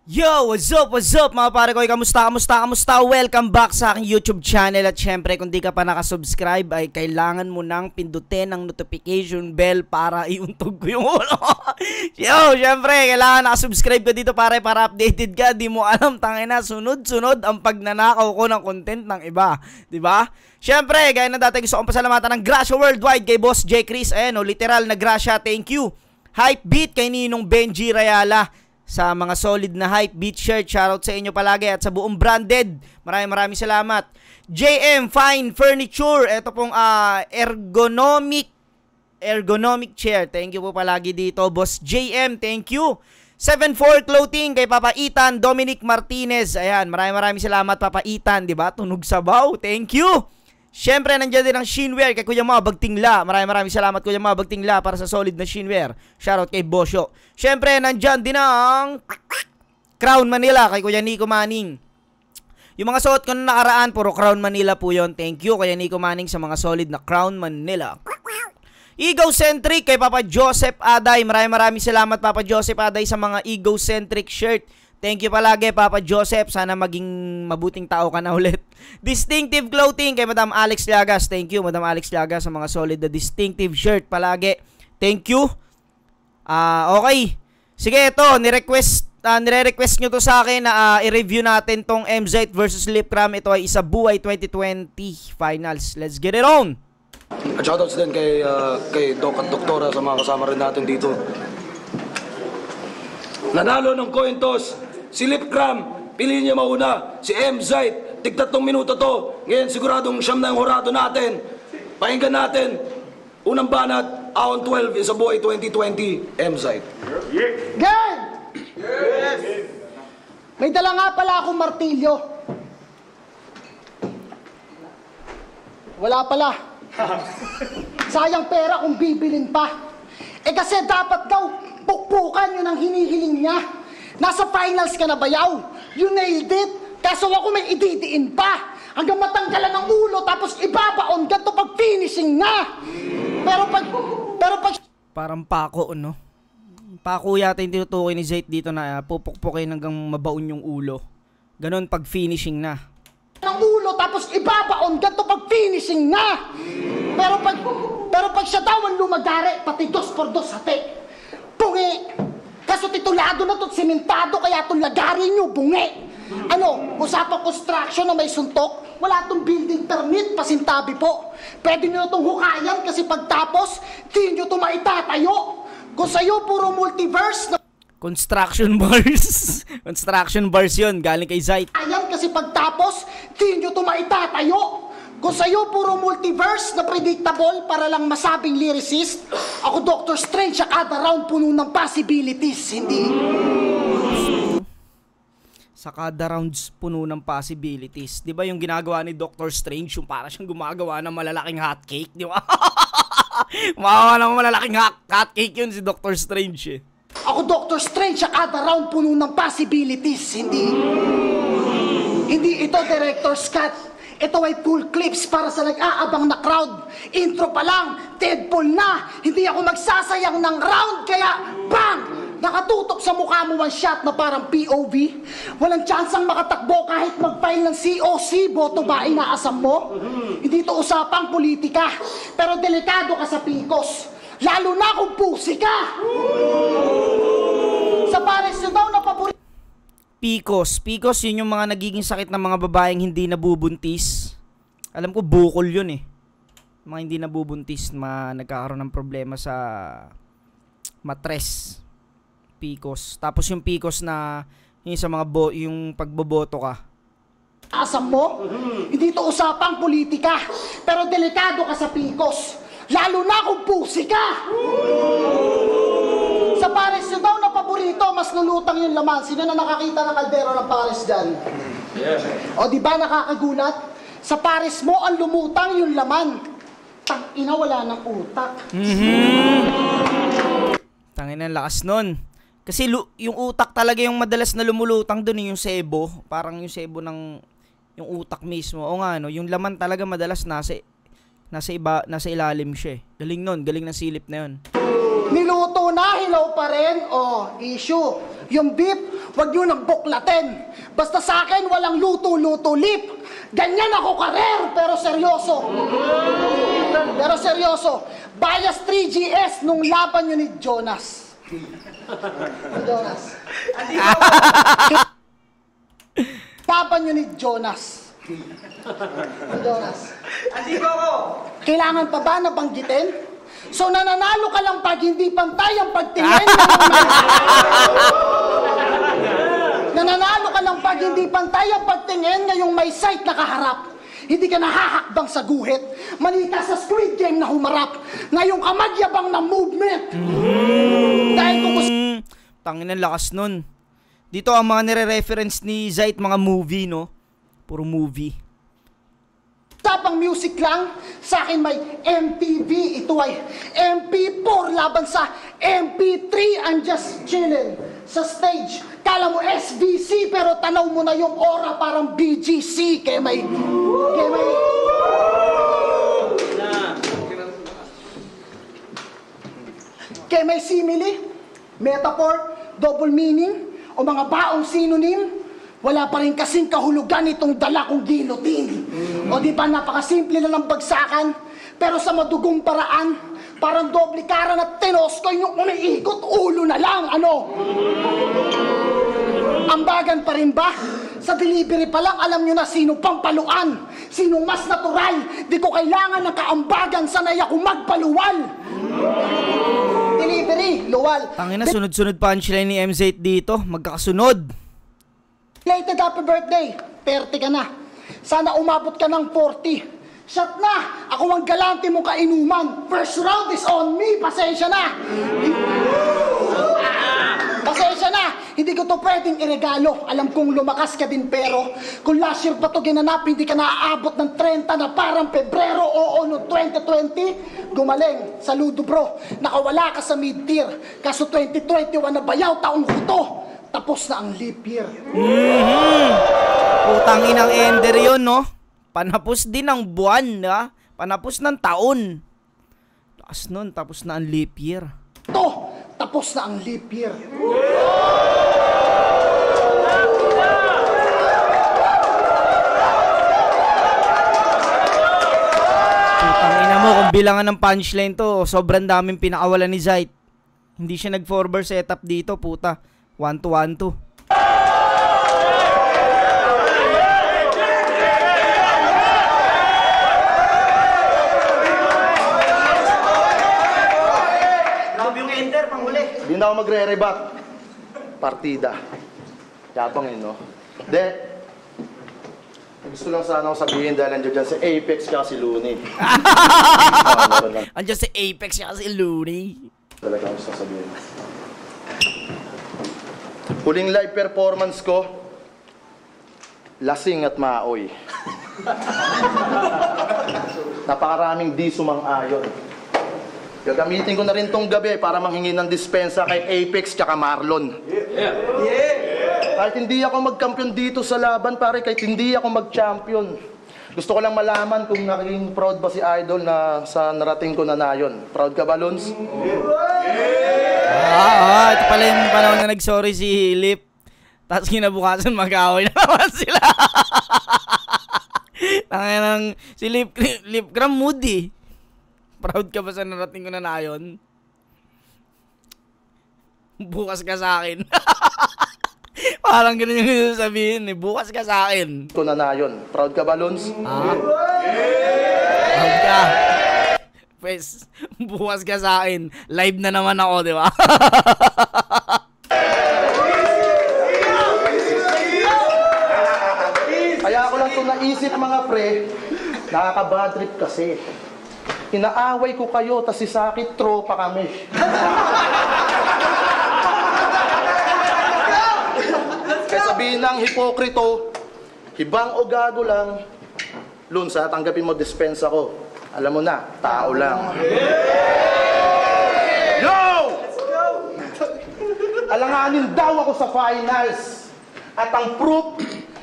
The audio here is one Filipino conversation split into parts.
Yo, what's up mga pare ko? Kamusta? Welcome back sa aking YouTube channel. At syempre, kung di ka pa nakasubscribe ay kailangan mo nang pindutin ang notification bell para iuntog ko yung ulo. Yo, syempre, kailangan nakasubscribe ka dito para updated ka. Di mo alam, tangina, sunod-sunod ang pagnanakaw ko ng content ng iba, diba? Syempre, gaya na dati, gusto kong pasalamatan ng Gracia Worldwide kay Boss J. Chris. Ayan, literal na Gracia, thank you. Hype Beat kay Ninong Benji Rayala. Sa mga solid na Hype Beat shirt, shoutout sa inyo palagi. At sa buong branded, maraming salamat. JM Fine Furniture, ito pong ergonomic chair. Thank you po palagi dito, Boss JM, thank you. 74 Clothing kay Papa Ethan Dominic Martinez. Ayan, maraming salamat Papa Ethan, di ba? Tunog sabaw, thank you. Siyempre, nandiyan din ang Shinwear kay Kuya Mga Bagtingla. Maraming salamat Kuya Mga Bagtingla para sa solid na Shinwear. Shoutout kay Bosyo. Siyempre, nandiyan din ang Crown Manila kay Kuya Nico Manning. Yung mga suot ko na nakaraan, puro Crown Manila po yon. Thank you Kuya Nico Manning sa mga solid na Crown Manila. Egocentric kay Papa Joseph Aday. Maraming salamat Papa Joseph Aday sa mga Egocentric shirt. Thank you palagi Papa Joseph. Sana maging mabuting tao ka na ulit. Distinctive Clothing kay Madam Alex Llagas. Thank you Madam Alex Llagas sa mga solid na distinctive shirt palagi. Thank you. Okay. Sige, ito, nire-request nyo to sa akin na i-review natin tong MZ versus Lipcram. Ito ay Isabuhay 2020 Finals. Let's get it on! At shoutouts din kay Doc at Doktora sa mga kasama rin natin dito. Nanalo ng coin toss, si Lipcram, piliin niya mauna. Si MZ, tig-3 minuto to. Ngayon siguradong siyam na yung horado natin. Pakinggan natin. Unang banat, Ahon 12, Isabuhay 2020, MZ. Gang! Yes! May dala nga pala akong martilyo. Wala pala. Sayang pera kung bibilin pa. Eh kasi dapat daw pukpukan yun ang hinihiling niya. Nasa finals ka na bayaw. You nailed it. Kaso ako may ididiin pa. Hanggang matanggalan ng ulo tapos ibabaon ganito pag finishing na. Pero pag Parang pako, no? Pako yata yung tinutukoy ni Zayt dito na pupukpukin hanggang mabaon yung ulo. Ganon pag finishing na. ng ulo tapos ibabaon ganito pag finishing na. Pero pag siya daw ang lumagari, pati 2x2 hati. Bungi! Kaso titulado na to't simentado, kaya itong lagari nyo, bungi! Ano, usapang construction na may suntok, wala itong building permit, pasintabi po. Pwede nyo itong hukayan kasi pagtapos, di nyo ito maitatayo. Kung sa'yo puro multiverse na Construction bars. Construction bars yun, galing kay Zayt. ayan kasi pagtapos, di nyo ito maitatayo. Kung sa'yo puro multiverse na predictable para lang masabing lyricist, ako Dr. Strange sa kada round puno ng possibilities, hindi? Sa kada rounds puno ng possibilities. Di ba yung ginagawa ni Dr. Strange, yung para siyang gumagawa ng malalaking hotcake, di ba? Gumagawa ng malalaking hotcake yun si Dr. Strange eh. Ako Dr. Strange sa kada round puno ng possibilities, hindi? Hindi ito Director's Cut. Ito ay full clips para sa nag-aabang na crowd. Intro pa lang, Deadpool na. Hindi ako magsasayang ng round, kaya bang! Nakatutok sa mukha mo one shot na parang POV. Walang tsansang makatakbo kahit mag-file ng COC. Boto ba inaasam mo? Hindi ito usapang politika, pero delikado ka sa pikos. Lalo na kung pusi ka! Sa pares nyo daw na paborito. Picos, yun yung mga nagiging sakit ng mga babaeng hindi nabubuntis. Alam ko bukol yun eh. Mga hindi nabubuntis na nagkakaroon ng problema sa matres. Picos. Tapos yung Picos na yung sa mga yung pagboboto ka. Asam mo? Hindi ito usapang politika, pero delikado ka sa pikos. Lalo na kung pusi ka! Sa pares nyo daw na paborito, mas lulutang yung laman. Sino na nakakita ng kaldero ng pares dyan? Yes. O di ba nakakagulat? Sa pares mo, ang lumutang yung laman. Tangina, wala ng utak. Tangina, lakas nun. Kasi yung utak talaga yung madalas na lumulutang dun, yung sebo. Parang yung sebo ng yung utak mismo. O nga, no, yung laman talaga madalas nasa ilalim siya eh. Galing nun, galing ng silip na yun. Niluto na, hilaw pa rin. Oh, issue. Yung beef, wag nyo nang buklatin. Basta sa akin, walang luto-luto lip. Ganyan ako karer, pero seryoso. Pero seryoso. Bias 3GS nung laban nyo ni Jonas. Jonas. Laban nyo ni Jonas. Jonas. Kailangan pa ba na banggitin? So nananalo ka lang pag hindi pantay ang pagtingin. Nananalo ka lang pag hindi pantay ang pagtingin ngayong may sight na kaharap. Hindi ka nahahakbang sa guhit. Manita sa Squid Game na humarap. Ngayong ka magyabang ng movement. Dahil kung gusto... Tangin ang lakas nun. Dito ang mga nire-reference ni Zait, mga movie, no? Puro movie. Tapang music lang, sa akin may MTV, ito ay MP4 laban sa MP3, I'm just chilling sa stage. Kala mo SVC pero tanaw mo na yung aura parang BGC kaya may simile, metaphor, double meaning o mga baong synonym. Wala pa rin kasing kahulugan itong dala kong guillotine. O di ba napakasimple na ng bagsakan, pero sa madugong paraan, parang doble kara na tinoskoy yung umiikot, ulo na lang, ano? Ambagan pa rin ba? Sa delivery pa lang, alam nyo na sino pang paluan, sino mas natural, di ko kailangan ng kaambagan, sanay ako magpaluwal. Delivery, luwal. Tangina, sunod-sunod punchline ni MZ dito, magkakasunod. Belated happy birthday, 30 ka na. Sana umabot ka ng 40. Shot na! Ako ang galante mong kainuman. First round is on me, pasensya na. Pasensya na, hindi ko to pwedeng iregalo. Alam kong lumakas ka din pero kung last year pa to ginanap, hindi ka naaabot ng 30 na parang Pebrero o noong 2020. Gumaling, saludo bro. Nakawala ka sa mid-tier. Kaso 2021 na bayaw taong huto. Tapos na ang leap year. Putang inang ender yun, no? Panapos din ang buwan, ha? Panapos ng taon. Taas nun, tapos na ang leap year. To, tapos na ang leap year. Putang ina mo, kung bilangan ng punchline to, sobrang daming pinakawalan ni Zait. Hindi siya nag-4-bar setup dito, puta. 1-2-1-2. Yung enter, panghuli. Hindi na ako magre-rebut. Partida. Yabang yun, no? De, gusto lang sana ako sabihin dahil nandiyo dyan si Apex kaya si Looney. Andiyan si Apex kaya si Looney. Talaga gusto sabihin. Huling live performance ko, lasing at maaoy. Napakaraming di sumang-ayon. Gagamitin ko na rin tong gabi para manghingi ng dispensa kay Apex tsaka Marlon. Kahit hindi ako mag-champion dito sa laban, pare, kahit hindi ako mag-champion. Gusto ko lang malaman kung naging proud ba si Idol na sa narating ko na nayon. Proud ka ba, Lons? Ito pala yung panahon na nag-sorry si Lip. Tapos kinabukasan mag-away na naman sila. Tangan ng si Lip Gram Moody. Proud ka ba sa narating ko na nayon? Bukas ka sa akin. Parang ganun yung sabihin eh. Bukas ka sa akin. Ko na nayon. Proud ka ba, Lons? Proud ka. Pues, bukas ka sa akin. Live na naman ako, di ba? Kaya ako lang ito naisip, mga pre. Nakaka-bad trip kasi. Inaaway ko kayo, tas si Sakit, tropa kami. Kaya sabihin ng hipokrito, hibang o gago lang, Lons, ha, tanggapin mo dispensa ko. Alam mo na, tao lang. Yo! Alanganin daw ako sa finals. At ang proof,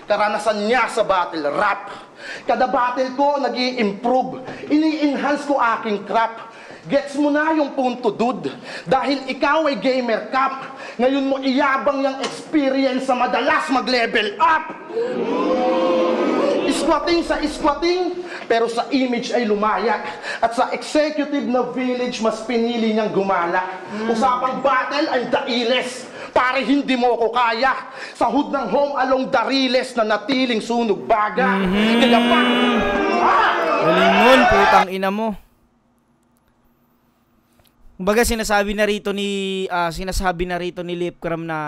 karanasan niya sa battle rap. Kada battle ko, nag-i-improve. Ini-enhance ko aking crap. Gets mo na yung punto, dude. Dahil ikaw ay gamer cap, ngayon mo iyabang yung experience sa madalas mag-level up. Squatting sa squatting, pero sa image ay lumaya. At sa executive na village, mas pinili niyang gumala. Usapang battle ay dailes, pare hindi mo ko kaya. Sa hood ng home along dariles na natiling sunog baga. Kaya pa, Galing nun, putang ina mo. Kumbaga sinasabi na rito ni Lipcram na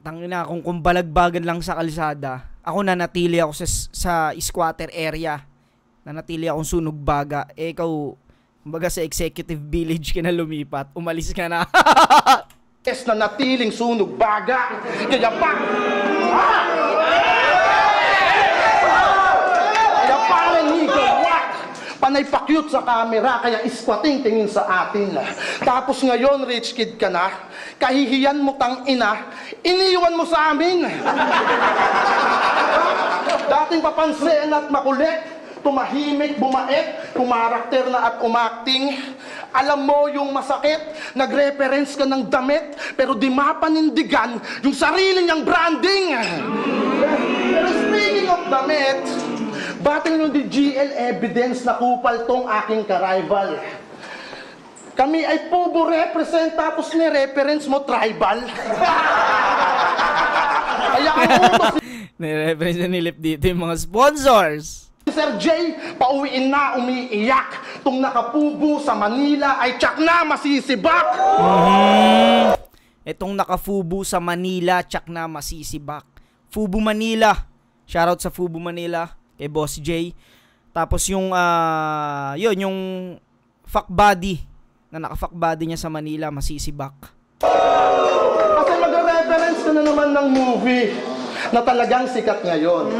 tangina kung balagbagan lang sa kalsada, ako nanatili ako sa squatter area. Nanatili akong sunog baga. Eh ikaw, kumbaga sa executive village ka na lumipat, umalis ka na. yes na natiling sunog baga. Kaya pa, panay pa-cute sa camera, kaya squatting tingin sa atin. Tapos ngayon, rich kid ka na, kahihiyan mo tang ina, iniwan mo sa amin. Dating papansin at makulit, tumahimik, bumait, kumarakter na at umakting. Alam mo yung masakit, nag-reference ka ng damit, pero di mapanindigan yung sarili niyang branding. Pero speaking of damit, battle nung di GL evidence na kupal tong aking ka-rival. Kami ay pubo represent tapos ni-reference mo tribal. Kaya ang utos Ni-reference na nilip dito yung mga sponsors. Sir J, pauwiin na umiiyak. Tung nakapubo sa Manila ay tsak na masisibak. Etong nakafubu sa Manila, tsak na masisibak. Fubu Manila. Shoutout sa Fubu Manila kay Boss J. Tapos yung yung fuck body na naka-fuck body niya sa Manila, masisibak. Kasi mag-reference ka na naman ng movie na talagang sikat ngayon.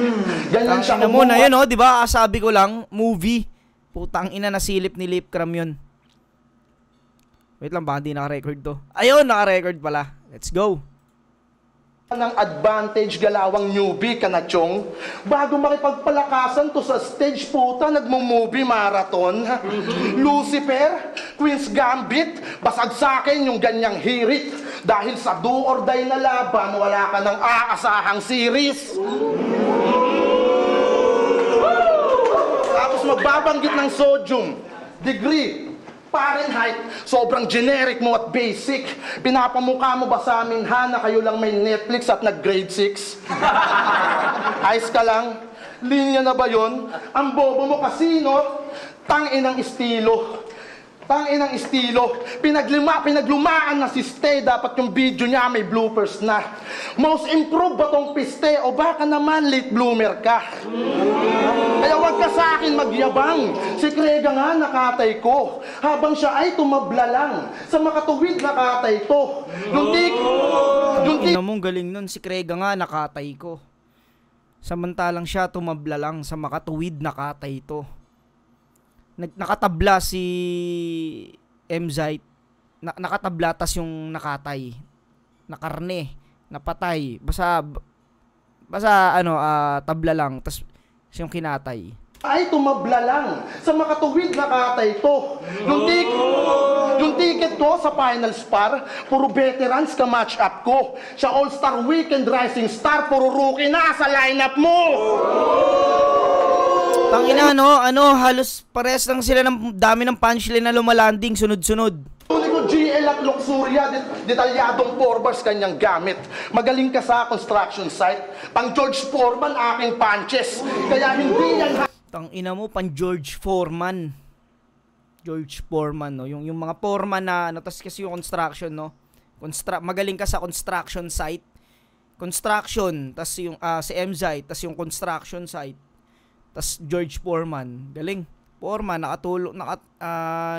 Ganyan siya mo na yun, di ba? Sabi ko lang, movie. Putang ina, nasilip ni Lipcram yun. Wait lang, baka hindi naka-record to. Ayun, naka-record pala. Let's go. Ng advantage galawang newbie ka na chong. Bago makipagpalakasan to sa stage, puta, nagmo-movie marathon. Lucifer, Queen's Gambit, basag sa akin yung ganyang hirit. Dahil sa do or die na laban, wala ka ng aasahang series. Tapos magbabanggit ng sodium, degree, Fahrenheit, sobrang generic mo at basic. Pinapamukha mo ba sa amin, ha, na kayo lang may Netflix at nag-grade 6? Ayos ka lang? Linya na ba yun? Ang bobo mo kasino? Tangin ang estilo. Tangin ang estilo. Pinaglumaan na si Stay. Dapat yung video niya may bloopers na. Most improved ba tong piste? O baka naman late bloomer ka? Kaya wag ka sa akin magyabang. Si Krega nga nakatay ko. Habang siya ay tumabla lang. Sa makatuwid nakatay to. Yung mong galing nun, si Krega nga nakatay ko. Samantalang siya tumabla lang, sa makatuwid nakatay to. Nakatabla si Mzite. Nakatabla tas yung nakatay. Nakarne, napatay. Basta tabla lang tas yung kinatay. Ay tumabla lang. Sa makatuwid nakatay to. Yung ticket ko sa final spar, puro veterans ka match up ko. Sa All-Star Weekend Rising Star, puro rookie na sa lineup mo. Tangina, halos pares lang sila ng dami ng punchline na lumalanding sunod-sunod. Tuli ko GL at Luxuria, detalyadong 4 bars kanyang gamit. Magaling ka sa construction site. Pang George Foreman aking punches. Kaya hindi yan Tangina mo, pang George Foreman. George Foreman, no? Yung mga foreman na, tas kasi yung construction, no? Magaling ka sa construction site. Construction, tas yung si Mzite, tas yung construction site. Tas George Foreman, galing. Foreman, nakatulong,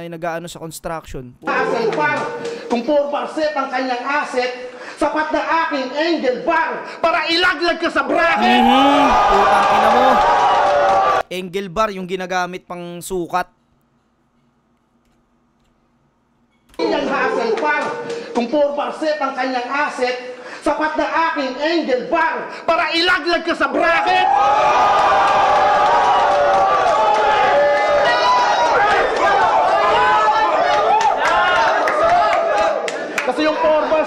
nag-aano sa construction. Asset bar. Kung 4 bar set ang kanyang asset, sapat na aking angel bar para ilaglag ka sa bracket. Putang ina mo. Angel bar, yung ginagamit pang sukat. Yan hassle bar. Kung 4 bar set ang kanyang asset, sapat na aking angel bar para ilaglag ka sa bracket.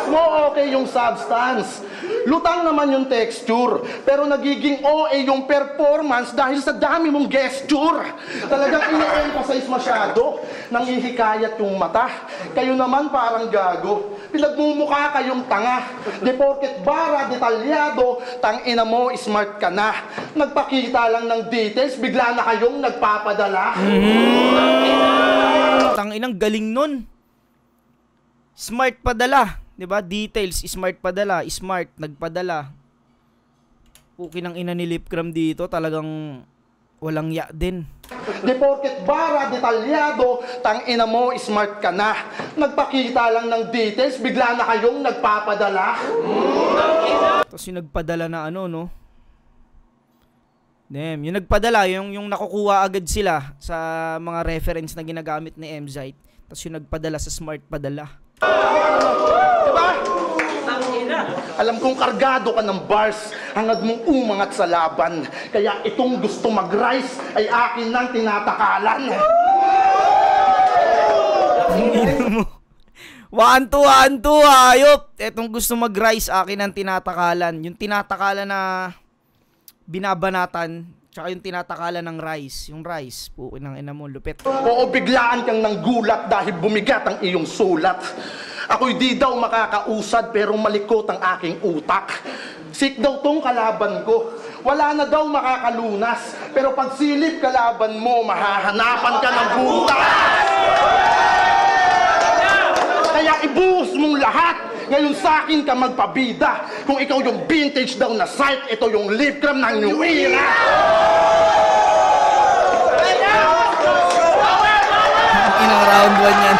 Pagkatapos mo, okay yung substance. Lutang naman yung texture. Pero nagiging OA yung performance dahil sa dami mong gesture. Talagang ine-emphasize masyado. Nanghihikayat yung mata. Kayo naman parang gago. Pinagmumukha kayong tanga. De porket bara, detalyado, tangina mo, smart ka na. Nagpakita lang ng details, bigla na kayong nagpapadala. Tanginang galing nun. Smart padala, 'di ba? Details, smart padala, smart nagpadala. Okay ng ina ni Lipcram dito, talagang walang ya din. De porket bara, detalyado, tangina mo, smart ka na. Nagpakita lang ng details, bigla na kayong nagpapadala. Tapos yung nagpadala na ano, no? Damn, yung nagpadala, yung nakukuha agad sila sa mga reference na ginagamit ni Mzite. Tapos yung nagpadala sa smart padala. Diba? Alam kong kargado ka ng bars, hangad mong umangat sa laban. Kaya itong gusto mag-rise ay akin nang tinatakalan. 1-2, hayop! Etong gusto mag-rise, akin ang tinatakalan. Yung tinatakalan na binabanatan, tsaka yung tinatakalan ng rice. Yung rice, po, ng ina mo, lupit. Oo, biglaan kang nanggulat dahil bumigat ang iyong sulat. Ako'y di daw makakausad pero malikot ang aking utak. Sick daw tong kalaban ko. Wala na daw makakalunas. Pero pag silip kalaban mo, mahahanapan ka ng butas. Kaya ibuhos mong lahat. Ngayon sa akin ka magpabida. Kung ikaw yung vintage daw na site, ito yung Lipcram ng New Era. Inang round 1 yan.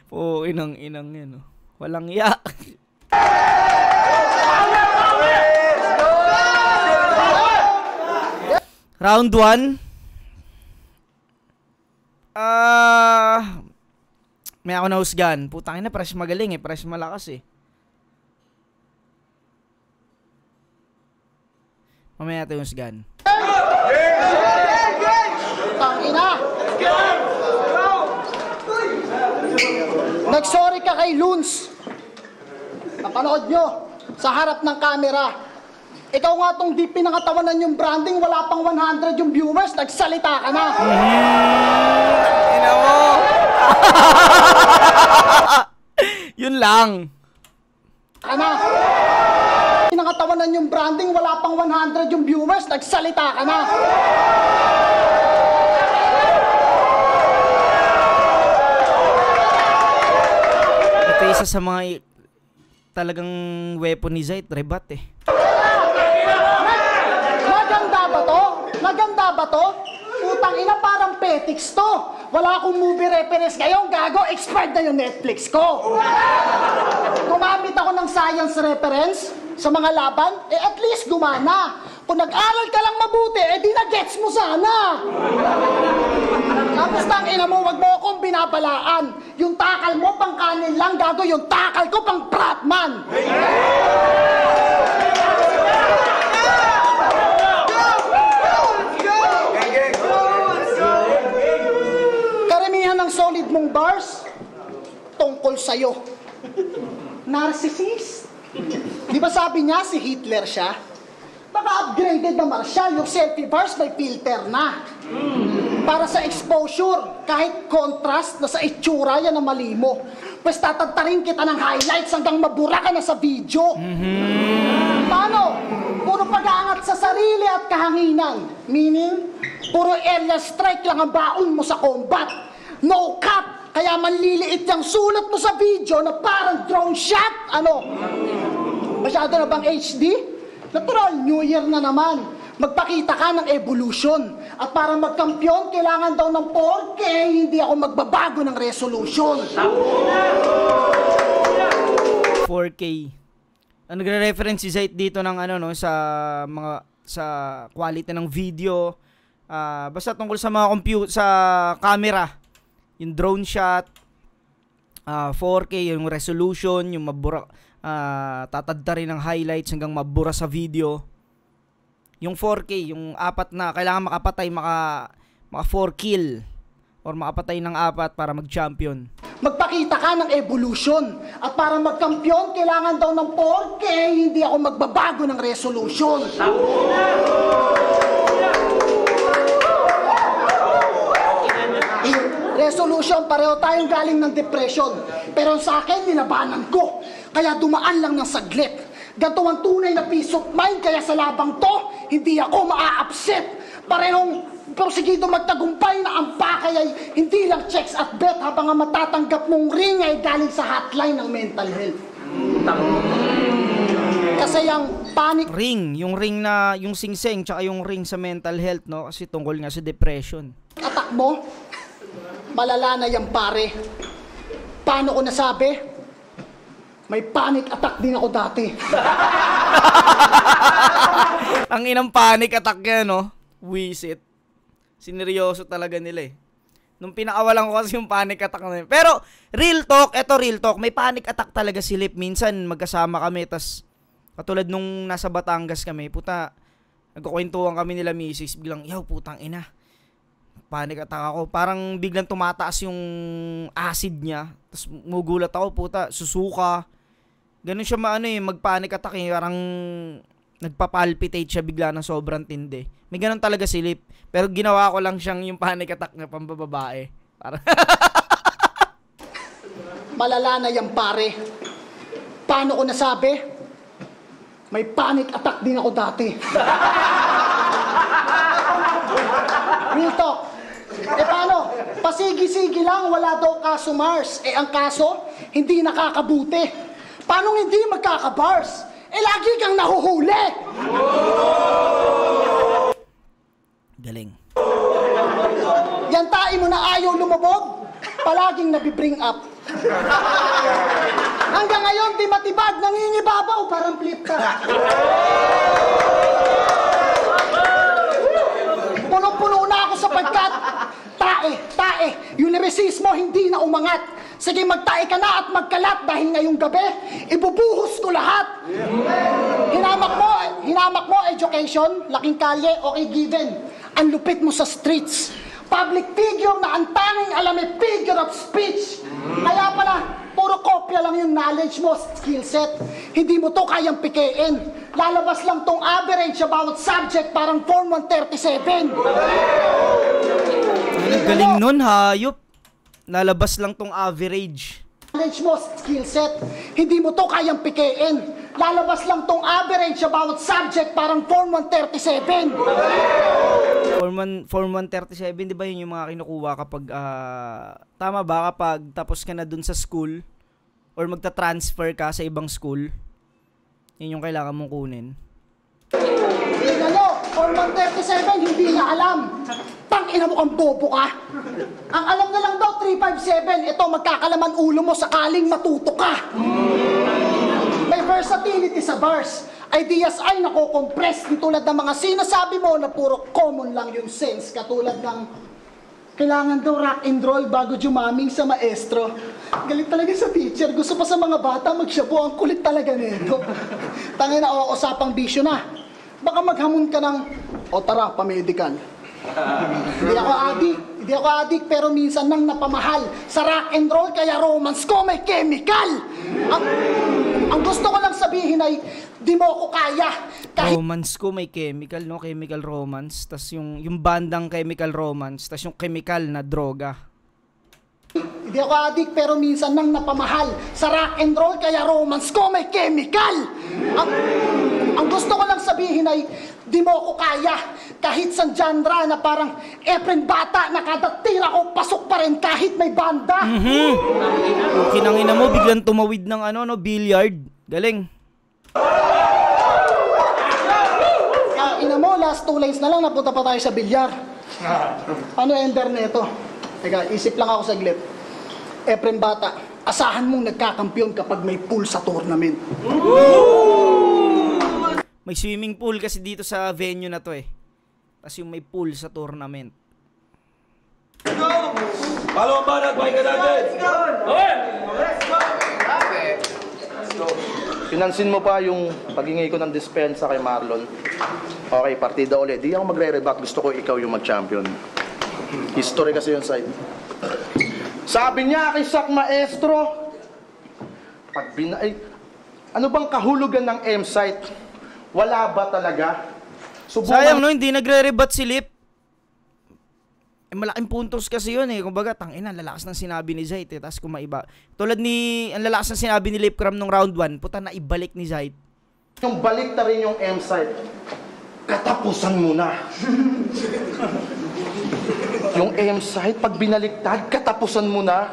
Po, inang yan. Oh. Walang ya. Round 1. May ako nahusgan. Putang ina, pares magaling eh. Pares malakas eh. Mamaya natin husgan. Tangina! Nagsorry ka kay Loons. Napanood nyo sa harap ng camera. Ikaw nga tong di pinangatawanan yung branding, wala pang 100 yung viewers, nagsalita ka na. Ina mo. Yun lang. Kana. Pinangatawanan yung branding, wala pang 100 yung viewers, nagsalita ka na. Ito isa sa mga talagang weapon ni Zite, rebat eh. Maganda ba to? Maganda ba to? Putang ina, parang petics to. Wala akong movie reference ngayon, gago, expired na yung Netflix ko. Gumamit ako ng science reference sa mga laban, at least gumana. Kung nag-aral ka lang mabuti, di na-gets mo sana. Tapos tangina mo, wag mo akong binabalaan. Yung takal mo pang kanin lang, gago, yung takal ko pang Bratman. Karamihan ng solid mong bars, tungkol sa'yo. Narcissist. Di ba sabi niya si Hitler siya? Naka-upgraded na Marshall, yung selfie bars may filter na. Para sa exposure, kahit contrast na sa itsura, yan ang mali mo. Pues tatantarin kita ng highlights hanggang mabura ka na sa video. Paano? Puro pag-aangat sa sarili at kahanginan. Meaning, puro area strike lang ang baon mo sa combat. No cut! Kaya manliliit yung sulat mo sa video na parang drone shot. Ano? Masyado na bang HD? Natural, New Year na naman. Magpakita ka ng evolution. At para magkampiyon, kailangan daw ng 4K, hindi ako magbabago ng resolution. 4K. Ang nagre-reference si Zite dito ng ano no sa mga sa quality ng video. Basta tungkol sa mga sa camera. Yung drone shot, 4K yung resolution, yung mabura tatadta rin ng highlights hanggang mabura sa video. Yung 4K, yung apat na kailangan makapatay, maka 4 kill. or makapatay ng 4 para mag-champion. Magpakita ka ng evolution. At para magkampiyon, kailangan daw ng 4K, hindi ako magbabago ng resolution. Resolution, pareho tayong galing ng depression. Pero sa akin, ninabanan ko. Kaya dumaan lang ng saglit. Ganto ang tunay na peace of mind, kaya sa labang to, hindi ako maa-upset. Parehong porsigido magtagumpay na ang pakay ay hindi lang checks at bet habang ang matatanggap mong ring ay galing sa hotline ng mental health. Kasi yung panic Ring, yung ring na, yung singseng, tsaka yung ring sa mental health, no? Kasi tungkol nga sa depression. attack mo, malala na yan pare. Paano ko nasabi? May panic attack din ako dati. Ang inang panic attack yan, no? Wisit. Sineryoso talaga nila eh. Nung pinakawalan ko kasi yung panic attack na yun. Pero, real talk, may panic attack talaga si Lip. Minsan, magkasama kami, tas katulad nung nasa Batangas kami, puta, nagkukwentuhan kami nila misis, biglang, yaw, putang ina. Panic attack ako. Parang biglang tumataas yung acid niya. Tas mugulat ako, puta, susuka. Ganun siya mag-panic attack eh. Parang nagpapalpitate siya bigla ng sobrang tindi. May ganun talaga si Lip. Pero ginawa ko lang siyang yung panic attack na pambababae. Para Malala na yan pare. Paano ko nasabi? May panic attack din ako dati. Real talk. Paano? Pasigi-sigi lang, wala daw kaso Mars. Ang kaso, hindi nakakabuti. Paano hindi magkaka-bars? Lagi kang nahuhuli. galing. Yan tae mo na ayaw lumubog, palaging nabibring up. Hanggang ngayon, di matibag, nangingibabaw, parang flip ka. Punong-puno na ako sapagkat tae, yung lyricismo hindi na umangat. Sige, magtae ka na at magkalat dahil ngayong gabi, ibubuhos ko lahat. Hinamak mo, education, laking kalye, okay given. Ang lupit mo sa streets. Public figure na ang tanging alam ay figure of speech. Kaya pala, puro kopya lang yung knowledge mo, skill set. Hindi mo to kayang pikein. Lalabas lang tong average sa bawat subject, parang Form 137. Ang galing nun, hayop. Lalabas lang tong average. Knowledge mo, skill set. Hindi mo to kayang pikein. Lalabas lang tong average sa bawat subject, parang Form 137. Form 137, di ba yun yung mga kinukuha kapag, tama ba, kapag tapos ka na dun sa school or magta-transfer ka sa ibang school, yun yung kailangan mong kunin. Form 137, hindi na alam. Tangina mo kang bobo ka. Ang alam na lang daw, 357, ito magkakalaman ulo mo sakaling matuto ka. May versatility sa verse. Ideas ay nako-compress tulad ng mga sinasabi mo na puro common lang yung sense. Katulad ng kailangan daw rock and roll bago jumaming sa maestro. Galit talaga sa teacher. Gusto pa sa mga bata magshabu. Ang kulit talaga nito. Tangina, o usapang bisyo na. Baka maghamon ka ng, o tara, pa-medical. Hindi ako addict, pero minsan nang napamahal sa rock and roll, kaya romance ko may chemical. Ang gusto ko lang sabihin ay, di mo ako kaya. Romance ko may chemical, no? Chemical romance. Tas yung bandang chemical romance. Tas yung chemical na droga. Hindi ako addict, pero minsan nang napamahal sa rock and roll, kaya romance ko may chemical. Ang gusto ko lang sabihin ay, di mo ako kaya. Kahit sa genre na parang Efren Bata, na kada tira ko, pasok pa rin kahit may banda. Kinangina mo, biglang tumawid ng billiard. Galing. Ina mo, last 2 lines na lang, napunta pa tayo sa bilyar. Ano ender nito? Teka, isip lang ako saglit. Efren Bata, asahan mong nagkakampiyon kapag may pool sa tournament. May swimming pool kasi dito sa venue na to eh. Tapos yung may pool sa tournament. Palo ang banat, pakinggan natin! Pinansin mo pa yung paghingi ko ng dispensa kay Marlon. Okay, partida ulit. Di ako magre-rebat. Gusto ko ikaw yung mag-champion. History kasi yung site. Sabi niya kay Sak Maestro, ano bang kahulugan ng M-site? Wala ba talaga? Sayang no, hindi nagre-rebat si Lip. Malaking puntos kasi yun eh. Kumbaga, tangina, lalakas ng sinabi ni Zayt eh. Tapos kumaiba. Tulad ni, ang lalakas ng sinabi ni Lipcram nung round 1, puta na ibalik ni Zayt. Yung balik na rin yung M-site, katapusan mo na. Yung M-site, pag binaliktad, katapusan mo na.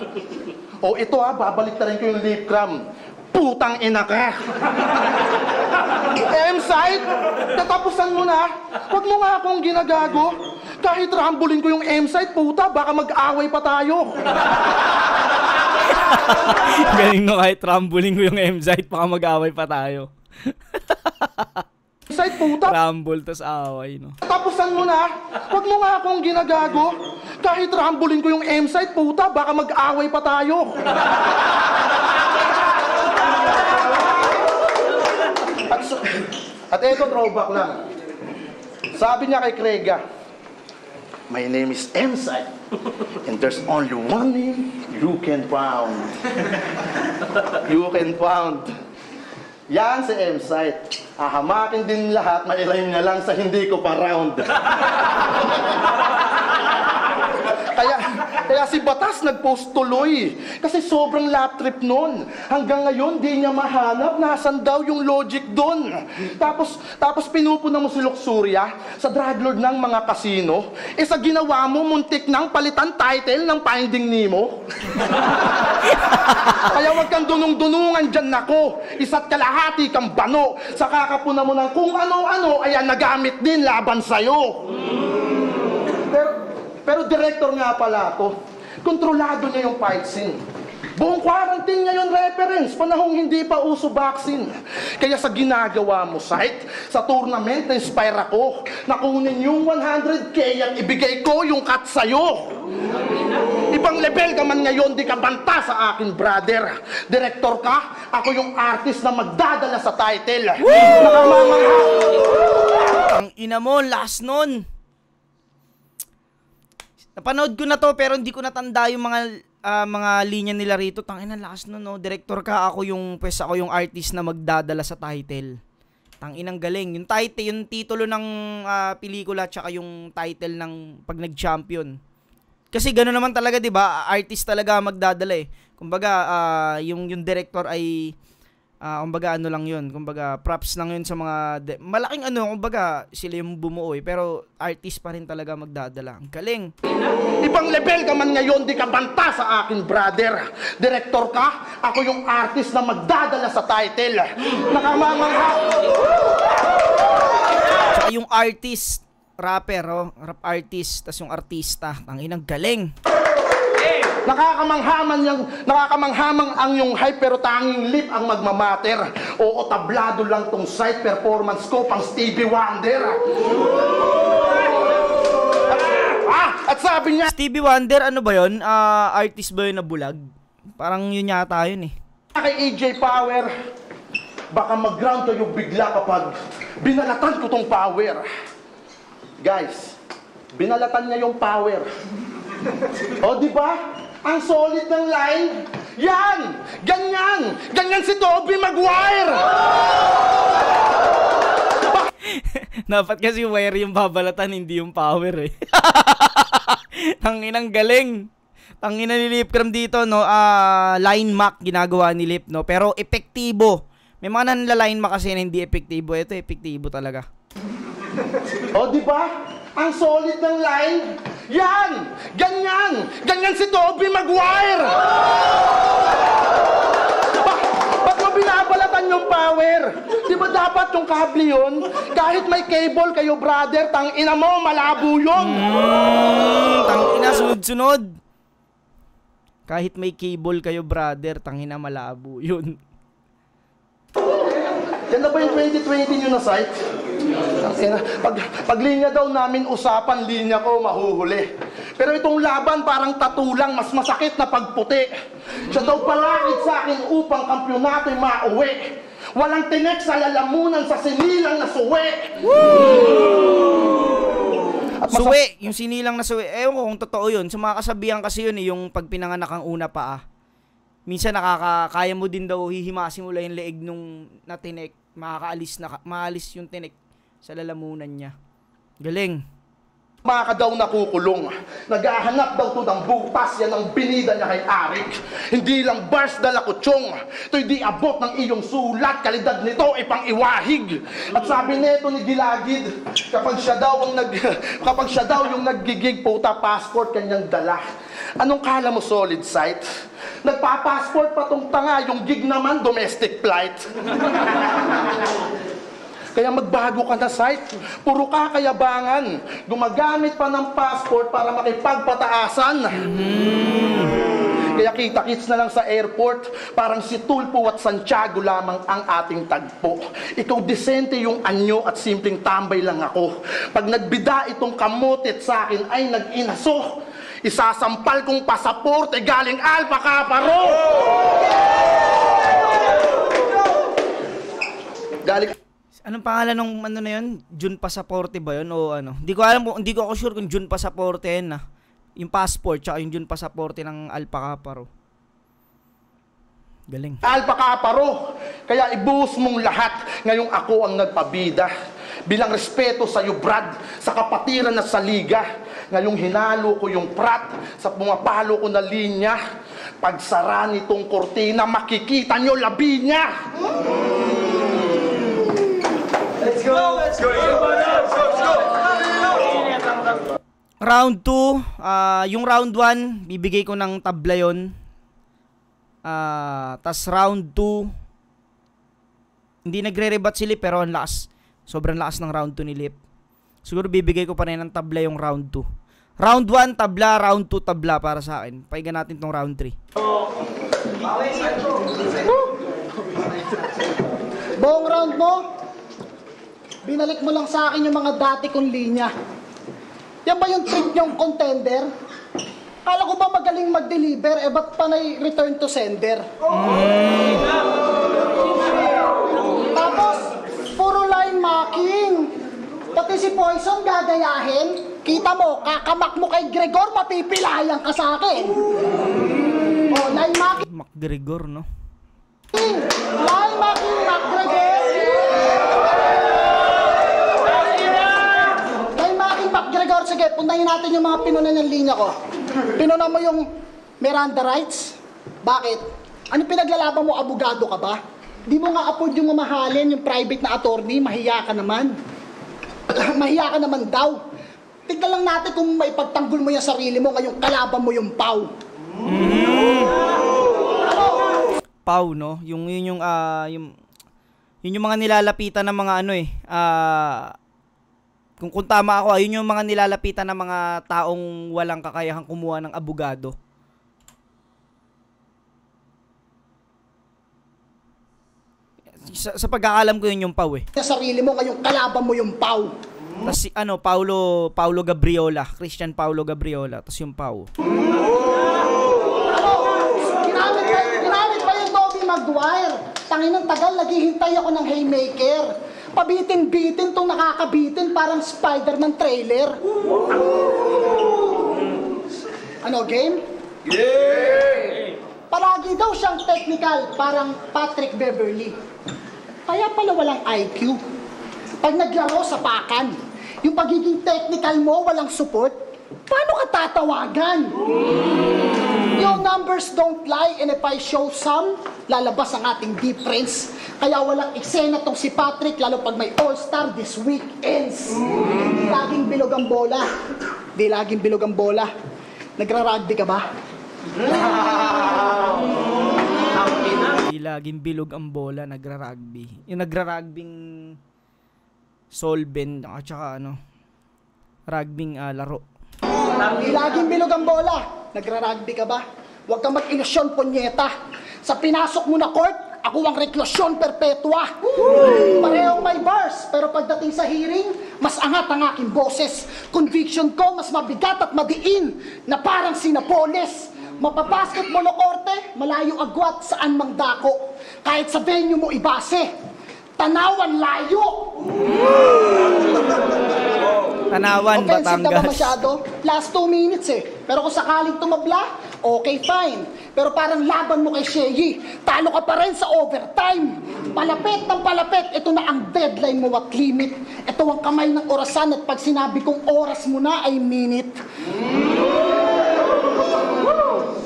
O ito babalik na rin ko yung Lipcram. Putang ina ka! M-site, katapusan mo na. Huwag mo nga akong ginagago. Kahit rambulin ko yung M-site, puta, baka mag-away pa tayo. Galing no, kahit rambulin ko yung M-site, baka mag-away pa tayo. M-site, puta. Rumble, tas away, no? Katapusan mo na. Huwag mo nga akong ginagago. Kahit rambulin ko yung M-site, puta, baka mag-away pa tayo. At eto, throwback lang. Sabi niya kay Krega, my name is M-site, and there's only one name you can found. You can found. Yan si M-site. Ahamakin din lahat, mailayin niya lang sa hindi ko pa round. Kaya si Batas nag-post tuloy. Kasi sobrang lap trip nun. Hanggang ngayon, di niya mahanap nasan daw yung logic dun. Tapos pinupuna mo si Luxuria sa drug lord ng mga kasino. Sa ginawa mo, muntik nang palitan title ng Finding Nemo. Kaya wag kang dunung-dunungan dyan nako. Isa't kalahati kang bano. Sa kakapuna mo ng kung ano-ano, ayan nagamit din laban sa'yo. Pero director nga pala to. Kontrolado niya yung fight scene. Buong quarantine niya yung reference, panahong hindi pa uso vaccine. Kaya sa ginagawa mo site, sa tournament, na-inspire ako. Nakunin yung 100K at ibigay ko yung cut sa'yo. Ibang level ka man ngayon, di ka banta sa akin, brother. Director ka, ako yung artist na magdadala sa title. Nakamamangha. Ang ina mo, last nun. Napanood ko na to pero hindi ko natanda yung mga linya nila rito. Tangina, lakas nun, no. Director ka, ako yung artist na magdadala sa title. Tanginang galing. Yung title, yung titulo ng pelikula tsaka yung title ng pag nag-champion. Kasi gano'n naman talaga, 'di ba? Artist talaga magdadala eh. Kumbaga, yung director ay kumbaga ano lang 'yun. Kumbaga props lang 'yun sa mga malaking kumbaga sila yung bumuo eh, pero artist pa rin talaga magdadala. Ang galing. Ibang level ka man ngayon, di ka banta sa akin, brother. Director ka, ako yung artist na magdadala sa title. Nakamamangha. Tsaka yung artist, rapper, rap artist, tas yung artista, tanginang galing. Nakakamanghamang ang yung hype pero tanging Lip ang magmamater. Oo, tablado lang tong site performance ko pang Stevie Wonder. At sabi niya, Stevie Wonder, ano ba yun? Artist ba yun na bulag? Parang yun yata yun eh. Kay AJ Power, baka mag-ground kayo bigla kapag binalatan ko tong power. Guys, binalatan niya yung power. O, di ba? Ang solid ng line. Yan! Ganyan! Ganyan si Tobey Maguire! Dapat kasi wire yung babalatan, hindi yung power eh. Tanginang galing. Tangina ni Lipcram dito, no? Line mac ginagawa ni Lip, no? Pero epektibo. May mga nanla-line mac kasi na hindi epektibo. Ito, epektibo talaga. O, di ba? Ang solid ng line. Yan! Ganyan! Ganyan si Tobey Maguire! Ba't mo binabalatan yung power? Di ba dapat yung kable yun? Kahit may cable kayo, brother, tangina mo, malabo yun! Tangina, sunod-sunod. Kahit may cable kayo, brother, tangina, malabo yun. Yan na ba yung 2020 nyo na site? Pag linya daw namin usapan, linya ko mahuhuli. Pero itong laban parang tattoo lang, mas masakit na pagputi. Siya daw palakit sa akin upang kampyonato ay mauwi. Walang tinek sa lalamunan sa sinilang na suwi. Suwi, yung sinilang na suwi. Ewan ko kung totoo yun. Sa mga kasabihan kasi yun yung pag pinanganak ang una pa minsan kaya mo din daw hihimasin mo lang yung leeg nung natinik. Maalis yung tinik sa lalamunan niya. Galing. Maka daw nakukulong. Naghahanap daw to ng butas. Yan ang binida niya kay Arik. Hindi lang bars dala kutsong. Ito'y di abot ng iyong sulat. Kalidad nito ay pang iwahig. At sabi nito ni Gilagid, kapag siya daw yung naggigig puta passport kanyang dala. Anong kala mo solid site? Nagpa-passport pa tong tanga. Yung gig naman domestic flight. Kaya magbago ka na site. Puro kakayabangan. Gumagamit pa ng passport para makipagpataasan. Kaya kita-kits na lang sa airport. Parang si Tulpo at Santiago lamang ang ating tagpo. Ikaw disente yung anyo at simpleng tambay lang ako. Pag nagbida itong kamotit sa akin ay nag-inaso. Isasampal kong pasaporte galing Alpha Kaparo. Galing... Anong pangalan ng ano na yun? Jun Pasaporte ba yun o ano? Hindi ko ako sure kung Jun Pasaporte yun na. Yung passport tsaka yung Jun Pasaporte ng Alpha Kaparo. Galing. Alpha Kaparo, kaya ibuhos mong lahat. Ngayong ako ang nagpabida. Bilang respeto sa iyo, Brad, sa kapatiran at sa liga. Ngayong hinalo ko yung prat sa pumapalo ko na linya. Pagsara nitong kortina, makikita nyo labi niya. Let's go! Let's go! Round 2, yung round 1, bibigay ko ng tabla yun. Tas round 2, hindi nagre-rebat si Lip pero ang lakas. Sobrang lakas ng round 2 ni Lip. Siguro bibigay ko pa rin ng tabla yung round 2. Round 1 tabla, round 2 tabla para sa akin. Pahinga natin tong round 3. Buong round mo, binalik mo lang sa akin yung mga dati kong linya. Yan ba yung trick yung contender? Kala ko ba magaling mag-deliver, ba't panay return to sender? Tapos, puro line marking. Pati si Poison gagayahin. Kita mo, kakamak mo kay Gregor, mapipilayan ka sa akin. Line marking. McGregor, no? Line marking, McGregor. McGregor, sige, puntahin natin yung mga pinunan ng linya ko. Pinunan mo yung Miranda rights? Bakit? Ano pinaglalaban mo, abogado ka ba? Di mo nga afford yung mamahalin, yung private na attorney, mahiya ka naman. Mahiya ka naman daw. Tignan lang natin kung may pagtanggol mo yung sarili mo, ngayong kalaban mo yung Pau. Pau, no? Yun yung mga nilalapitan ng mga ano kung tama ako, ayun yung mga nilalapitan ng mga taong walang kakayahang kumuha ng abogado. Sa pagkakalam ko yun yung Pau Sa sarili mo, ngayong kalaban mo yung Pau. Tapos si Paulo Gabriola, Christian Paulo Gabriola, tapos yung Pau. Ginamit pa yung Tobey Maguire. Tangin ng tagal, naghihintay ako ng haymaker. Pabitin-bitin tong nakakabitin, parang Spider-Man trailer. Ano, game? Yeah! Palagi daw siyang technical, parang Patrick Beverly. Kaya pala walang IQ. Pag naglaro sa pakan, yung pagiging technical mo, walang support, paano ka tatawagan? Your numbers don't lie, and if I show some, lalabas ang ating difference. Kaya walang eksena tong si Patrick, lalo pag may all-star this weekends. Laging bilog ang bola. Di laging bilog ang bola. Nagra-rugby ka ba? Di laging bilog ang bola, nagra-rugby. Yung nagra-rugbing solvent, at saka rugbing laro. Di laging bilog ang bola. Nagra-rugby ka ba? Huwag kang mag-ilusyon, ponyeta. Sa pinasok mo na court, ako ang reklusyon perpetua. Parehong may bars, pero pagdating sa hearing, mas angat ang aking boses. Conviction ko mas mabigat at madiin, na parang sinapoles. Mapabasketball o korte, malayo agwat saan mang dako. Kahit sa venue mo ibase, tanawan layo. Tanawan, Offensive ka ba Batangas. masyado? Last 2 minutes eh. Pero kung sakaling tumabla, okay, fine. Pero parang laban mo kay Sheyi. Talo ka pa rin sa overtime. Palapit ng palapit. Ito na ang deadline mo at limit. Ito ang kamay ng orasan at pag sinabi kong oras mo na ay minute.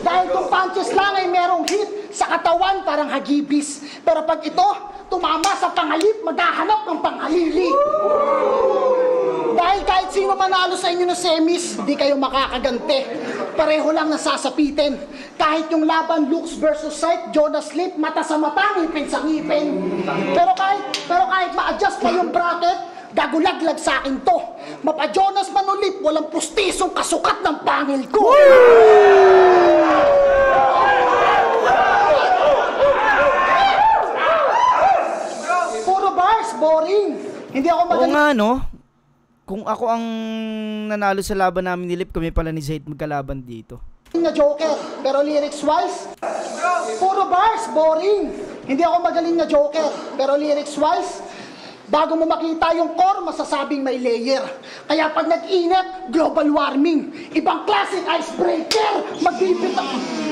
Dahil kung punches lang ay merong hit, sa katawan parang hagibis. Pero pag ito, tumama sa pangalip, maghahanap ng panghalili. Dahil kahit sino manalo sa inyo ng semis, di kayo makakagante. Pareho lang nasasapitin. Kahit yung laban looks versus sight, Jonas Slip, mata sa mata, ngipin sa ngipin. Pero kahit ma-adjust pa yung bracket, gagulaglag sa akin to. Mapa-Jonas man ulit, walang pustisong kasukat ng pangil ko. Puro bars, boring. Hindi ako Oo magaling. nga, no? Kung ako ang nanalo sa laban namin ni Lip, kami pala ni Zaid magkalaban dito. Na Joker, pero lyrics-wise, puro bars, boring. Hindi ako magaling na Joker, pero lyrics-wise, bago mo makita yung core, masasabing may layer. Kaya pag nag-init, global warming. Ibang klaseng icebreaker.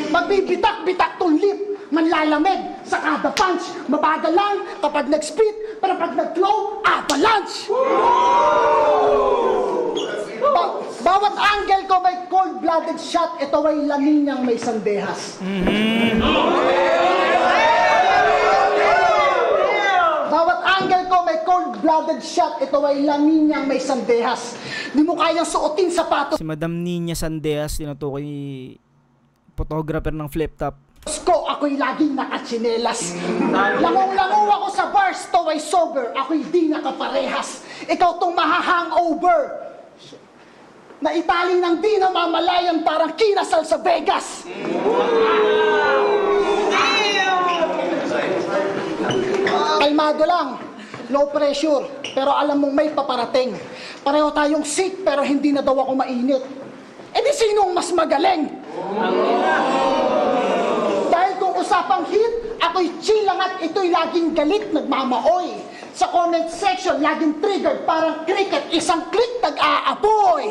Magbibitak-bitak tong lip. Manlalamig sa kada punch. Mabagal lang kapag nag-spit, pero pag nag-flow, avalanche. Bawat angle ko may cold-blooded shot. Ito ay laninyang may sandehas. Bawat angle ko may cold-blooded shot. Ito ay laninyang may sandehas. Di mo kayang suotin sapatos Si Madam Nina Sandeas, tinutukoy ni photographer ng Flip Top. ko. Ako'y laging nakatsinelas. Langong-lango ako sa bars. To ay sober. Ako'y di nakaparehas. Ikaw tong mahahangover. Na itali ng di namamalayan parang kinasal sa Vegas. Kalmado lang, low pressure, pero alam mong may paparating. Pareho tayong sick, pero hindi na daw ako mainit. E di sinong mas magaling? Dahil kung usapang hit, ako'y chill lang at ito'y laging galit, nagmamaoy. Sa comment section, laging triggered, parang cricket, isang click, nag-aapoy.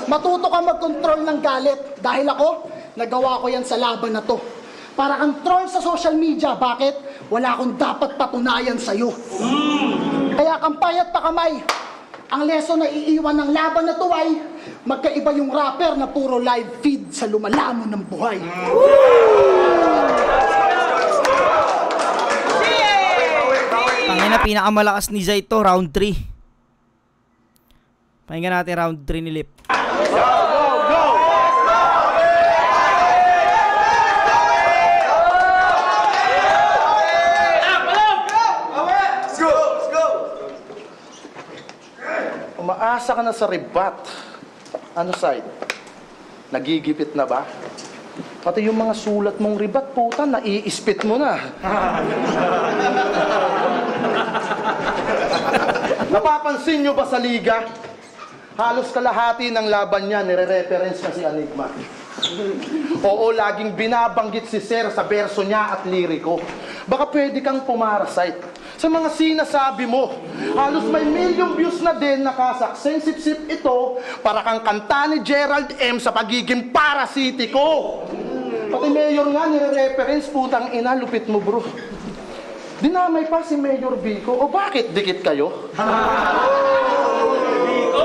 Matuto ka mag-control ng galit. Dahil ako, nagawa ko yan sa laban na to. Para kang troll sa social media. Bakit? Wala akong dapat patunayan sa'yo. Kaya kang payat pa kamay. Ang lesson na iiwan ng laban na to ay magkaiba yung rapper na puro live feed sa lumalamon ng buhay. Tangin na, pinakamalakas ni Zaid to, round 3. Pakinggan natin round 3 ni Lip. Umaasa ka na sa ribat. Ano side? Nagigipit na ba? Pati yung mga sulat mong ribat, puta, naiispit mo na. Napapansin nyo ba sa liga? Halos kalahati ng laban niya, nire-reference na si Enigma. Oo, laging binabanggit si Sir sa verso niya at liriko. Baka pwede kang pumarasite sa mga sinasabi mo. Halos may million views na din nakasakseng sip-sip ito para kang kanta ni Gerald M. sa pagiging parasitiko. Pati mayor nga nire-reference, putang ina, lupit mo bro. Dinamay pa si Mayor Vico. O bakit dikit kayo?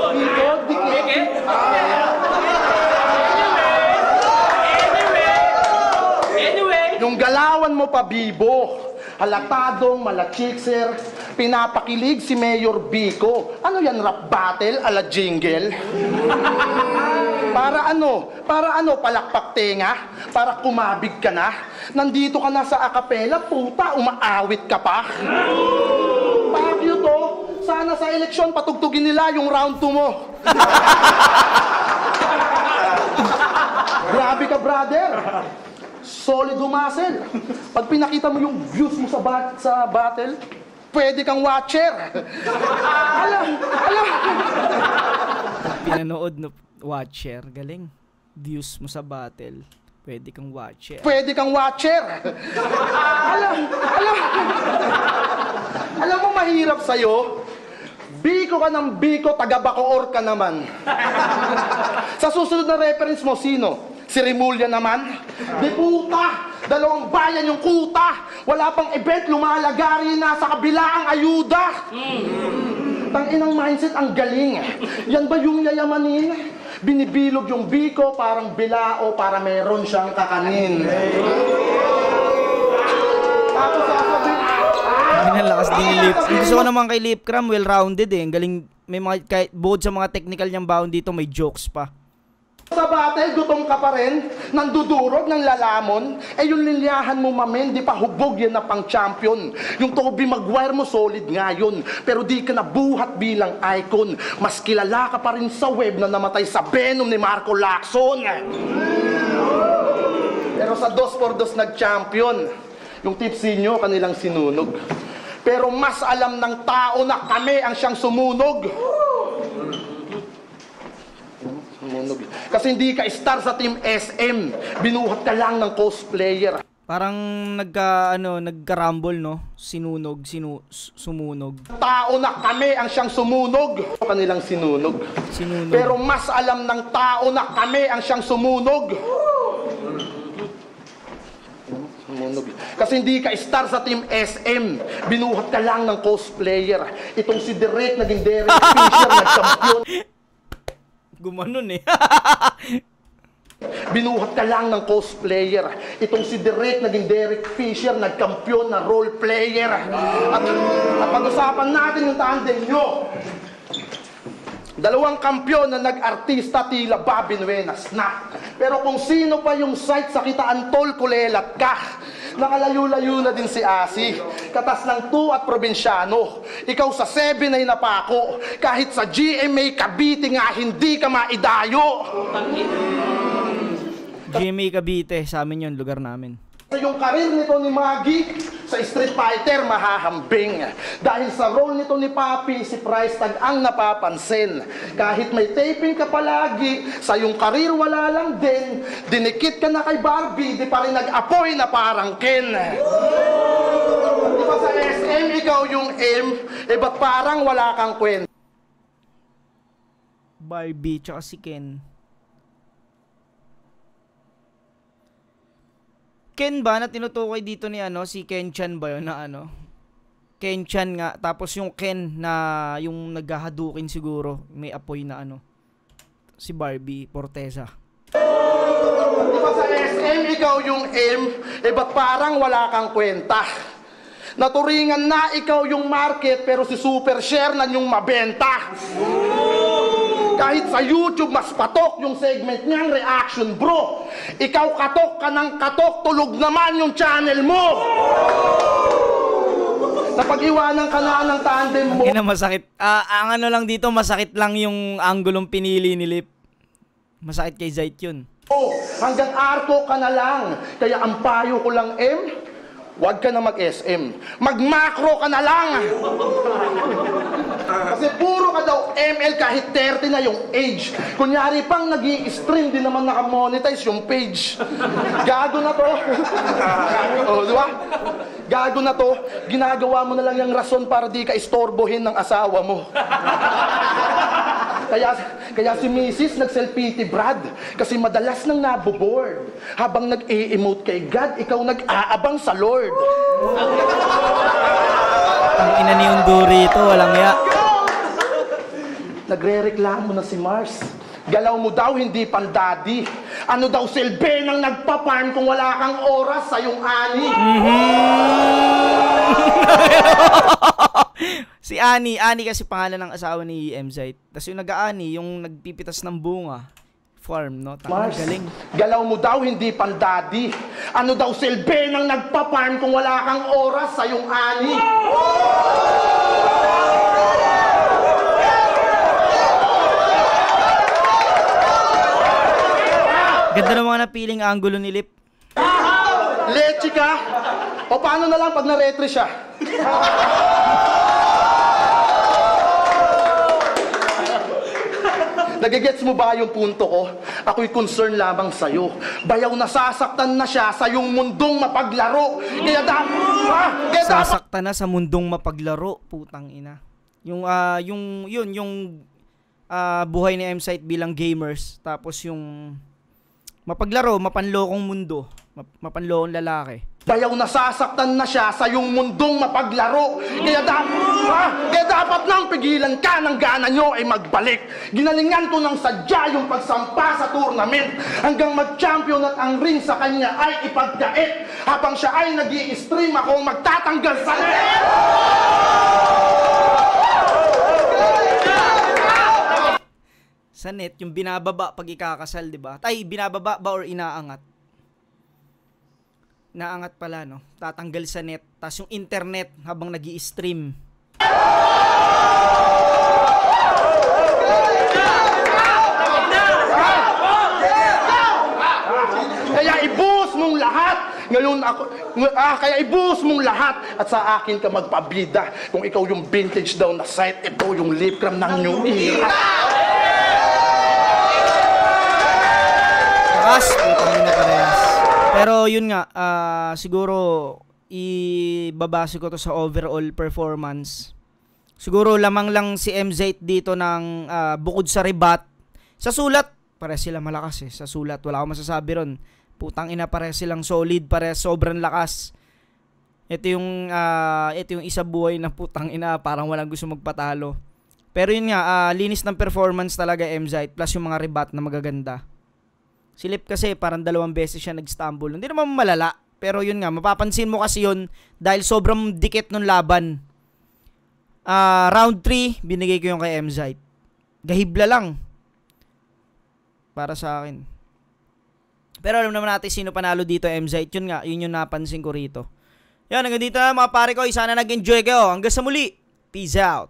Vico, dikit? Anyway. Yung galawan mo pa, Bibo. Halatadong, malachikser, pinapakilig si Mayor Vico. Ano yan, rap battle ala jingle? Para ano, palakpak tenga? Para kumabig ka na? Nandito ka na sa akapela, puta, umaawit ka pa? Pakyo to, sana sa eleksyon patugtugin nila yung round 2 mo. Grabe ka, brother. Solid humasel. Pag pinakita mo yung views mo sa battle, pwede kang watcher. Alam. Pinanood no watcher, galing. Views mo sa battle, pwede kang watcher. Alam mo mahirap sa'yo? Biko ka ng Biko, taga Bacoor ka naman. Sa susunod na reference mo, sino? Si Remulla naman? Di puta! Dalawang bayan yung kuta! Wala pang event, lumalagari na sa kabila ang ayuda! Tanginang mindset, ang galing. Yan ba yung yayamanin? Binibilog yung Biko, parang bilao, para meron siyang kakanin. Tapos sasabihin, Ang lakas din ni Lip. Gusto ko naman kay Lip Cram, well-rounded eh. Ang galing, may mga, kahit bukod sa mga technical niyang baon dito, may jokes pa. sa battle, gutom ka pa rin, nandudurog ng lalamon, eh yung lilyahan mo mamen, di pa hubog yan na pang champion. Yung Tobey Maguire mo, solid nga yun, pero di ka nabuhat bilang icon. Mas kilala ka pa rin sa web na namatay sa Venom ni Marco Lacson. Pero sa 2x2 nag-champion, yung tipsy nyo, kanilang sinunog. Pero mas alam ng tao na kami ang siyang sumunog. Kasi hindi ka star sa Team SM. Binuhat ka lang ng cosplayer. Parang nagka-rumble, no? Sinunog, sumunog. Tao na kami ang siyang sumunog. Kanilang sinunog. Sinunog. Pero mas alam ng tao na kami ang siyang sumunog. Kasi hindi ka star sa Team SM. Binuhat ka lang ng cosplayer. Itong si Derek, naging Derek Fisher, nag-champion. Gumanon eh. Binuhat ka lang ng cosplayer. Itong si Derek, naging Derek Fisher, nagkampiyon na role player. At pag-usapan natin yung tandem nyo. Dalawang kampyon na nag-artista, tila Bobby Nuenas na. Pero kung sino pa yung site sa Kitaan Tol, kulelat ka. Nakalayo-layo na din si Asi. Katas ng 2 at probinsyano. Ikaw sa 7 ay napako. Kahit sa GMA Cavite nga hindi ka maidayo. GMA Cavite, sa amin yun, lugar namin. Yung karir nito ni Maggie sa Street Fighter mahahambing. Dahil sa role nito ni Papi, si Price Tag ang napapansin. Kahit may taping ka palagi, sa yung karir wala lang din. Dinikit ka na kay Barbie, di pa rin nag-apoy na parang Ken. Di ba sa SM, ikaw yung M, eh ba't parang wala kang kwenta? Barbie, tsaka si Ken. Ken ba na tinutukoy dito ni si Ken Chan ba yun na Ken Chan nga, tapos yung Ken na yung naghahadukin siguro, may apoy na si Barbie Forteza. Di ba sa SM, ikaw yung M, eh ba't parang wala kang kwenta? Naturingan na ikaw yung market, pero si Super Share na yung mabenta. Kahit sa YouTube, mas patok yung segment niyang reaction, bro. Ikaw katok ka ng katok, tulog naman yung channel mo. Napag-iwanan ka na ng tandem mo. Ina, masakit. Ang lang dito, masakit lang yung anggulong pinili ni Lip. Masakit kay Zayt yun. Hanggang arko ka na lang. Kaya ang payo ko lang, huwag ka na mag-SM. Mag-macro ka na lang. Kasi puro ka daw ML kahit 30 na yung age. Kunyari pang nag-i-stream, di naman nakamonetize yung page. Gago na to. Di ba? Gago na to. Ginagawa mo na lang yung rason para di ka istorbohin ng asawa mo. Kaya si Mrs. nag-self-pity Brad. Kasi madalas nang naboboard. Habang nag-e-emote kay God, ikaw nag-aabang sa Lord. Ang ina ni Unduri ito, walang ya. Nagre-reklamo na si Mars. Galaw mo daw, hindi pandadi. Ano daw silbi nang nagpa-farm kung wala kang oras sa yung ani? Si Ani kasi pangalan ng asawa ni MZ. Tapos yung nag-aani, yung nagpipitas ng bunga. Farm, no? Mars, galing. Galaw mo daw, hindi pandadi. Ano daw silbi nang nagpa-farm kung wala kang oras sa yung ani? Ganda ng mga napiling angulo ni Lip. Leche ka? O paano na lang pag na-retry siya? Nagigets mo ba yung punto ko? Ako'y concern lamang sa'yo. Bayaw nasasaktan na siya sa yung mundong mapaglaro. Kaya Sasaktan na sa mundong mapaglaro, putang ina. Buhay ni M-Sight bilang gamers, tapos yung mapaglaro, mapanlokong mundo, mapanlokong lalaki. Bayaw nasasaktan na siya sa iyong mundong mapaglaro. Kaya dapat nang pigilan ka ng gana nyo ay magbalik. Ginalingan ko ng sadya yung pagsampa sa tournament hanggang mag-champion at ang ring sa kanya ay ipagkait. Habang siya ay nag-i-stream, ako magtatanggal sa net. Sa net, yung binababa pag ikakasal, di ba? Tay, binababa ba or inaangat? Naangat pala, no? Tatanggal sa net. Tapos yung internet habang nag-i-stream. Kaya ibuhos mong lahat. Ngayon kaya ibuhos mong lahat at sa akin ka magpabida. Kung ikaw yung vintage daw na site, ito yung Lipcram ng new era. Pero yun nga, siguro ibabase ko to sa overall performance. Siguro lamang lang si MZ dito ng bukod sa rebat. Sa sulat, pare sila malakas eh. Sa sulat, wala akong masasabi ron. Putang ina, pare silang solid, pare sobrang lakas. Ito yung isa buhay na putang ina, parang walang gusto magpatalo. Pero yun nga, linis ng performance talaga MZ, plus yung mga rebat na magaganda. Si Lip kasi parang 2 beses siya nag-stumble. Hindi naman malala. Pero yun nga, mapapansin mo kasi yun dahil sobrang dikit nung laban. Round 3, binigay ko yung kay MZ. Gahibla lang. Para sa akin. Pero alam naman natin sino panalo dito, MZ. Yun nga, yun yung napansin ko rito. Yan, hanggang dito na mga pare ko. Sana nag-enjoy kayo. Hanggang sa muli. Peace out.